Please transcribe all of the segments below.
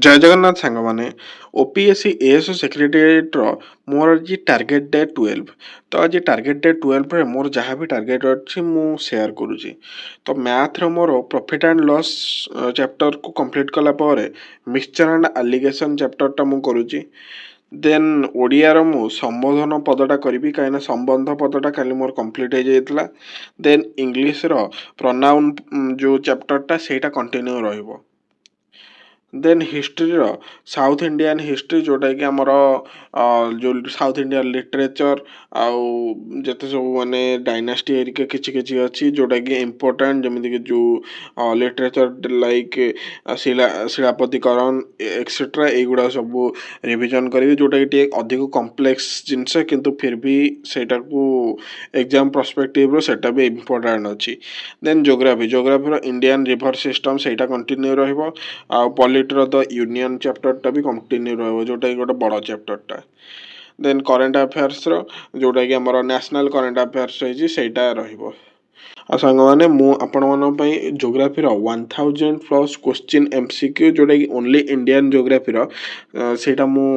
ଜୟ ଜଗନ୍ନାଥ ସାଙ୍ଗମାନେ। OPSC A S ସେକ୍ରେଟାରିଏଟ୍ର ମୋର ଆଜି ଟାର୍ଗେଟ୍ ଡେ 12। ତ ଆଜି ଟାର୍ଗେଟ୍ ଡେ 12ରେ ମୋର ଯାହା ବି ଟାର୍ଗେଟ୍ ଅଛି ମୁଁ ସେୟାର କରୁଛି। ତ ମ୍ୟାଥ୍ର ମୋର ପ୍ରଫିଟ୍ ଆଣ୍ଡ ଲସ୍ ଚାପ୍ଟରକୁ କମ୍ପ୍ଲିଟ୍ କଲା ପରେ ମିକ୍ସଚର୍ ଆଣ୍ଡ ଆଲିଗେସନ୍ ଚାପ୍ଟରଟା ମୁଁ କରୁଛି। ଦେନ୍ ଓଡ଼ିଆର ମୁଁ ସମ୍ବୋଧନ ପଦଟା କରିବି, କାହିଁକିନା ସମ୍ବନ୍ଧ ପଦଟା କାଲି ମୋର କମ୍ପ୍ଲିଟ୍ ହେଇଯାଇଥିଲା। ଦେନ୍ ଇଂଲିଶର ପ୍ରନାଉନ୍ ଯେଉଁ ଚାପ୍ଟରଟା ସେଇଟା କଣ୍ଟିନ୍ୟୁ ରହିବ। ଦେନ୍ ହିଷ୍ଟ୍ରିର ସାଉଥ୍ ଇଣ୍ଡିଆନ୍ ହିଷ୍ଟ୍ରି, ଯେଉଁଟାକି ଆମର ଯେଉଁ ସାଉଥ୍ ଇଣ୍ଡିଆନ୍ ଲିଟରେଚର୍ ଆଉ ଯେତେ ସବୁ ମାନେ ଡାଇନାଷ୍ଟି ହେରିକା କିଛି କିଛି ଅଛି ଯେଉଁଟାକି ଇମ୍ପୋର୍ଟାଣ୍ଟ, ଯେମିତିକି ଯେଉଁ ଲିଟରେଚର୍ ଲାଇକ୍ ଶିଳାପତିକରଣ ଏକ୍ସେଟ୍ରା, ଏଇଗୁଡ଼ା ସବୁ ରିଭିଜନ୍ କରିବି, ଯେଉଁଟାକି ଟିକେ ଅଧିକ କମ୍ପ୍ଲେକ୍ସ ଜିନିଷ, କିନ୍ତୁ ଫିର୍ ବି ସେଇଟାକୁ ଏକ୍ଜାମ୍ ପର୍ସପେକ୍ଟିଭ୍ରୁ ସେଇଟା ବି ଇମ୍ପୋର୍ଟାଣ୍ଟ ଅଛି। ଦେନ୍ ଜୋଗ୍ରାଫିର ଇଣ୍ଡିଆନ୍ ରିଭର ସିଷ୍ଟମ୍ ସେଇଟା କଣ୍ଟିନ୍ୟୁ ରହିବ। ଆଉ ପଲିଟିର ଦ ୟୁନିୟନ୍ ଚାପ୍ଟରଟା ବି କଣ୍ଟିନ୍ୟୁ ରହିବ, ଯେଉଁଟାକି ଗୋଟେ ବଡ଼ ଚାପ୍ଟରଟା। ଦେନ୍ କରେଣ୍ଟ ଆଫେୟାର୍ସର ଯେଉଁଟାକି ଆମର ନ୍ୟାସନାଲ୍ କରେଣ୍ଟ ଆଫେୟାର୍ସ ରହିଛି ସେଇଟା ରହିବ। ଆଉ ସାଙ୍ଗମାନେ, ମୁଁ ଆପଣମାନଙ୍କ ପାଇଁ ଜୋଗ୍ରାଫିର 1000+ କ୍ୱେଶ୍ଚିନ୍ MCQ, ଯେଉଁଟାକି ଓନ୍ଲି ଇଣ୍ଡିଆନ୍ ଜୋଗ୍ରାଫିର, ସେଇଟା ମୁଁ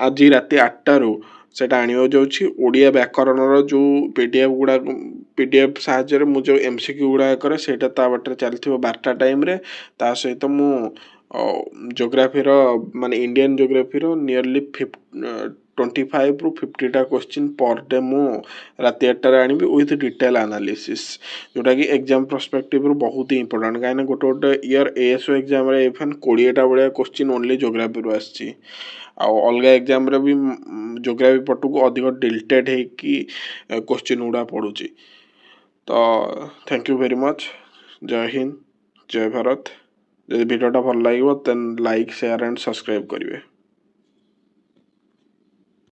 ଆଜି ରାତି 8ଟାରୁ ସେଇଟା ଆଣିବାକୁ ଯାଉଛି। ଓଡ଼ିଆ ବ୍ୟାକରଣର ଯେଉଁ PDF ସାହାଯ୍ୟରେ ମୁଁ ଯେଉଁ MCQ ଗୁଡ଼ାକ କରେ ସେଇଟା ତା ବାଟରେ ଚାଲିଥିବ 12ଟା ଟାଇମ୍ରେ। ତା ସହିତ ମୁଁ ଜୋଗ୍ରାଫିର ମାନେ ଇଣ୍ଡିଆନ୍ ଜୋଗ୍ରାଫିର ନିୟରଲି 25ରୁ 50ଟା କ୍ୱେଶ୍ଚିନ୍ ପର୍ ଡେ ମୁଁ ରାତି 8ଟାରେ ଆଣିବି ୱିଥ୍ ଡିଟେଲ୍ ଆନାଲିସିସ୍, ଯେଉଁଟାକି ଏକ୍ଜାମ୍ ପର୍ସପେକ୍ଟିଭ୍ରୁ ବହୁତ ହି ଇମ୍ପୋର୍ଟାଣ୍ଟ। କାହିଁକିନା ଗୋଟେ ଇୟର୍ ASO ଏକ୍ଜାମ୍ରେ ଇଭେନ୍ 20ଟା ଭଳିଆ କ୍ୱେଶ୍ଚିନ୍ ଓନ୍ଲି ଜୋଗ୍ରାଫିରୁ ଆସିଛି। ଆଉ ଅଲଗା ଏକ୍ଜାମ୍ରେ ବି ଜୋଗ୍ରାଫି ପଟକୁ ଅଧିକ ଡିଲ୍ଟେଡ୍ ହେଇକି କ୍ୱେଶ୍ଚିନ୍ ଗୁଡ଼ା ପଡ଼ୁଛି। ତ ଥ୍ୟାଙ୍କ ୟୁ ଭେରି ମଚ୍। ଜୟ ହିନ୍ଦ, ଜୟ ଭାରତ। ଯଦି ଭିଡ଼ିଓଟା ଭଲ ଲାଗିବ ଦେନ୍ ଲାଇକ୍, ସେୟାର ଆଣ୍ଡ ସବସ୍କ୍ରାଇବ୍ କରିବେ।